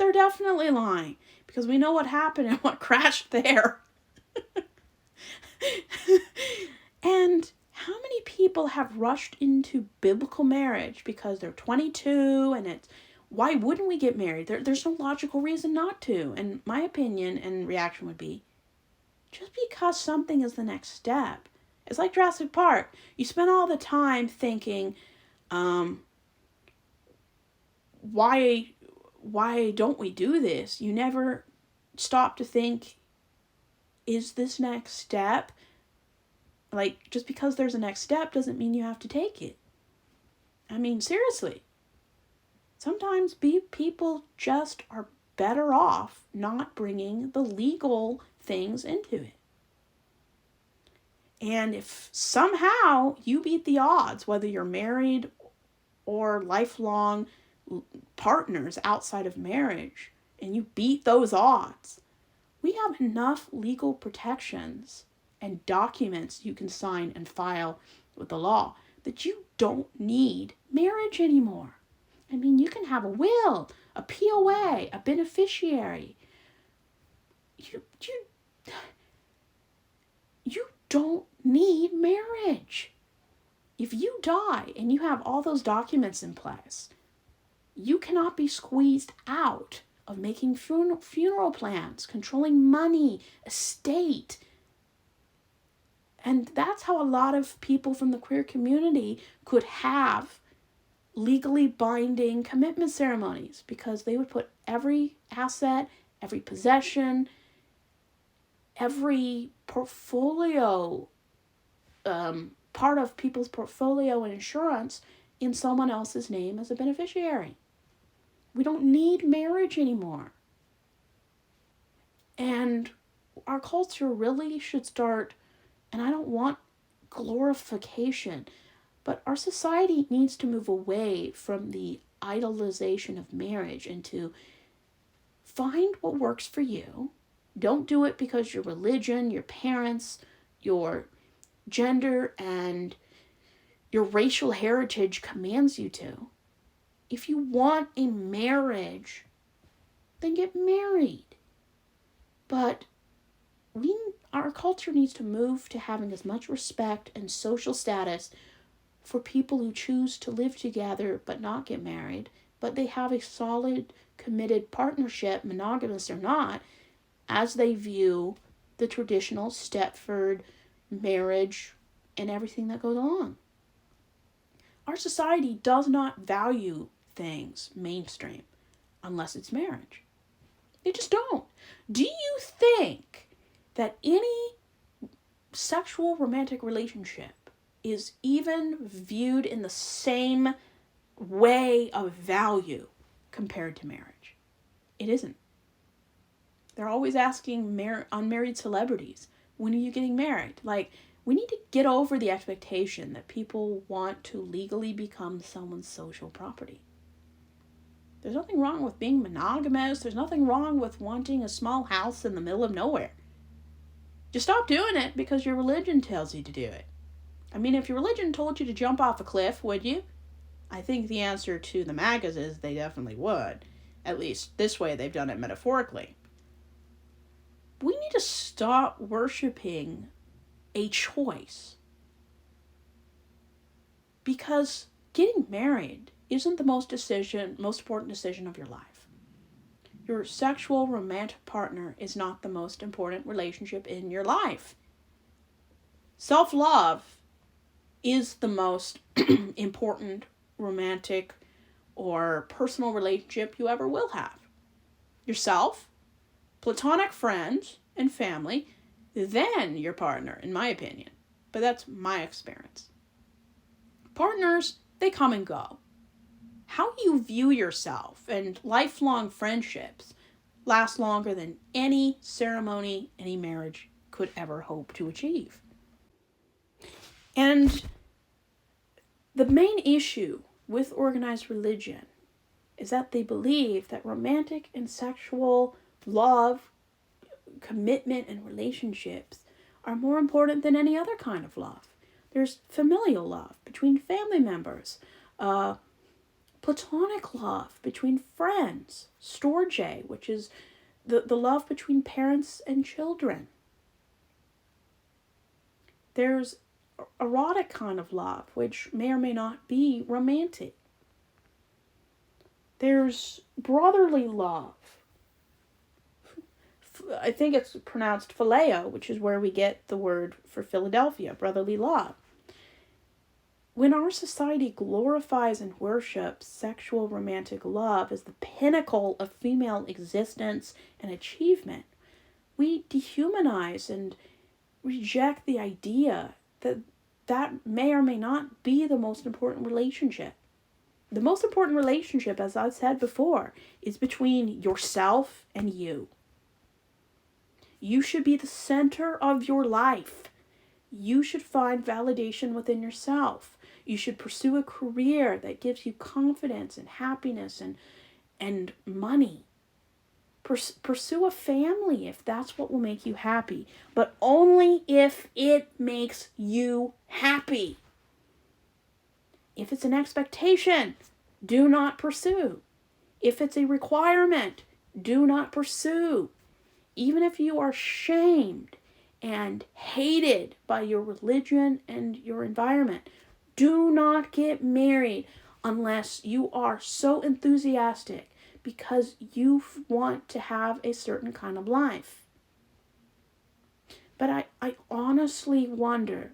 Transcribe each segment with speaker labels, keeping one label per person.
Speaker 1: they're definitely lying, because we know what happened and what crashed there. And how many people have rushed into biblical marriage because they're 22 and it's, why wouldn't we get married? There's no logical reason not to. And my opinion and reaction would be, just because something is the next step. It's like Jurassic Park. You spend all the time thinking, why don't we do this? You never stop to think, is this next step? Like, just because there's a next step doesn't mean you have to take it. I mean, seriously. Sometimes people just are better off not bringing the legal things into it. And if somehow you beat the odds, whether you're married or lifelong partners outside of marriage, and you beat those odds, we have enough legal protections and documents you can sign and file with the law that you don't need marriage anymore. I mean, you can have a will, a POA, a beneficiary. You don't need marriage. If you die and you have all those documents in place, you cannot be squeezed out of making funeral plans, controlling money, estate. And that's how a lot of people from the queer community could have legally binding commitment ceremonies, because they would put every asset, every possession, every portfolio, part of people's portfolio and insurance in someone else's name as a beneficiary. We don't need marriage anymore. And our culture really should start, and I don't want glorification, but our society needs to move away from the idolization of marriage and to find what works for you. Don't do it because your religion, your parents, your gender, and your racial heritage commands you to. If you want a marriage, then get married. But our culture needs to move to having as much respect and social status for people who choose to live together but not get married, but they have a solid, committed partnership, monogamous or not, as they view the traditional Stepford marriage and everything that goes along. Our society does not value things mainstream unless it's marriage. They just don't. Do you think that any sexual romantic relationship is even viewed in the same way of value compared to marriage? It isn't. They're always asking unmarried celebrities, when are you getting married? Like, we need to get over the expectation that people want to legally become someone's social property. There's nothing wrong with being monogamous. There's nothing wrong with wanting a small house in the middle of nowhere. Just stop doing it because your religion tells you to do it. I mean, if your religion told you to jump off a cliff, would you? I think the answer to the MAGAs is they definitely would. At least this way they've done it metaphorically. We need to stop worshiping a choice. Because getting married isn't the most important decision of your life. Your sexual romantic partner is not the most important relationship in your life. Self-love is the most important romantic or personal relationship you ever will have. Yourself, platonic friends, and family, then your partner, in my opinion. But that's my experience. Partners, they come and go. How you view yourself and lifelong friendships last longer than any ceremony, any marriage could ever hope to achieve. And the main issue with organized religion is that they believe that romantic and sexual love, commitment, and relationships are more important than any other kind of love. There's familial love between family members, platonic love between friends, storge, which is the love between parents and children. There's erotic kind of love, which may or may not be romantic. There's brotherly love. I think it's pronounced phileo, which is where we get the word for Philadelphia, brotherly love. When our society glorifies and worships sexual romantic love as the pinnacle of female existence and achievement, we dehumanize and reject the idea that that may or may not be the most important relationship. The most important relationship, as I've said before, is between yourself and you. You should be the center of your life. You should find validation within yourself. You should pursue a career that gives you confidence and happiness and money. Pursue a family if that's what will make you happy, but only if it makes you happy. If it's an expectation, do not pursue. If it's a requirement, do not pursue. Even if you are shamed and hated by your religion and your environment, do not get married unless you are so enthusiastic because you want to have a certain kind of life. But I honestly wonder,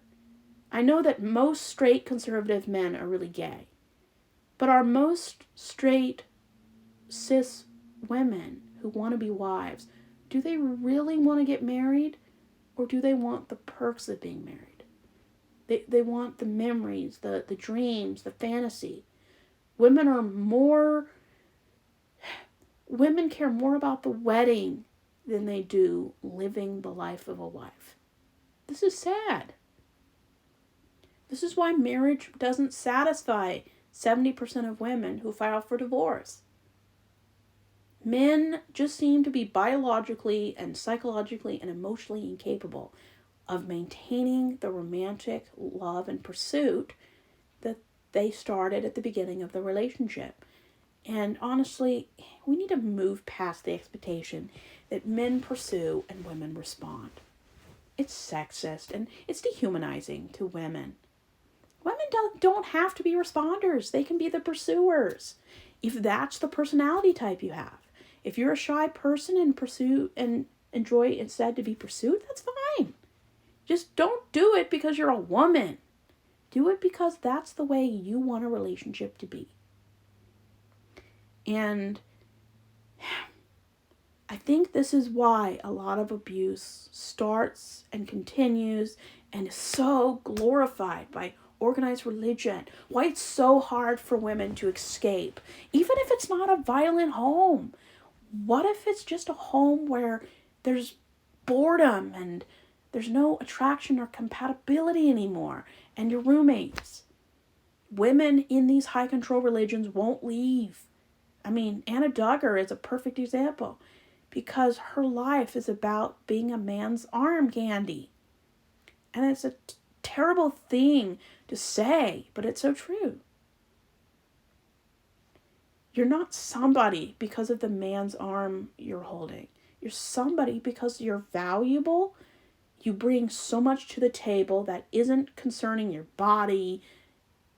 Speaker 1: I know that most straight conservative men are really gay, but are most straight cis women who want to be wives, do they really want to get married, or do they want the perks of being married? They want the memories, the dreams, the fantasy. Women care more about the wedding than they do living the life of a wife. This is sad. This is why marriage doesn't satisfy 70% of women who file for divorce. Men just seem to be biologically and psychologically and emotionally incapable of maintaining the romantic love and pursuit that they started at the beginning of the relationship. And honestly, we need to move past the expectation that men pursue and women respond. It's sexist and it's dehumanizing to women. Women don't have to be responders. They can be the pursuers. If that's the personality type you have. If you're a shy person and pursue and enjoy instead to be pursued, that's fine. Just don't do it because you're a woman. Do it because that's the way you want a relationship to be. And I think this is why a lot of abuse starts and continues and is so glorified by organized religion. Why it's so hard for women to escape, even if it's not a violent home. What if it's just a home where there's boredom and there's no attraction or compatibility anymore, and your roommates? Women in these high control religions won't leave. I mean, Anna Duggar is a perfect example because her life is about being a man's arm candy. And it's a terrible thing to say, but it's so true. You're not somebody because of the man's arm you're holding. You're somebody because you're valuable. You bring so much to the table that isn't concerning your body,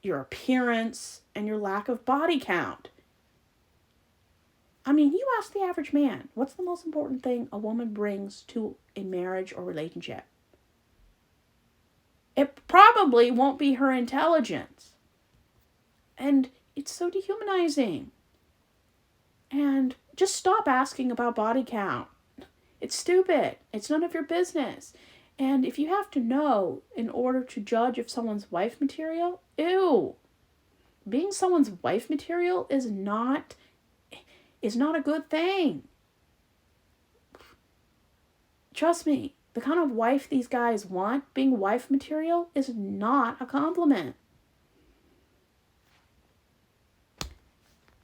Speaker 1: your appearance, and your lack of body count. I mean, you ask the average man, what's the most important thing a woman brings to a marriage or relationship? It probably won't be her intelligence. And it's so dehumanizing. And just stop asking about body count. It's stupid. It's none of your business. And if you have to know in order to judge if someone's wife material, ew. Being someone's wife material is not a good thing. Trust me, the kind of wife these guys want, being wife material, is not a compliment.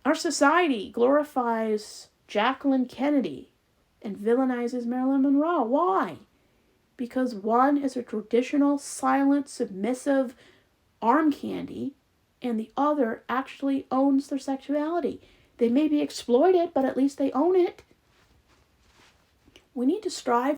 Speaker 1: Our society glorifies Jacqueline Kennedy and villainizes Marilyn Monroe. Why? Because one is a traditional, silent, submissive arm candy, and the other actually owns their sexuality. They may be exploited, but at least they own it. We need to strive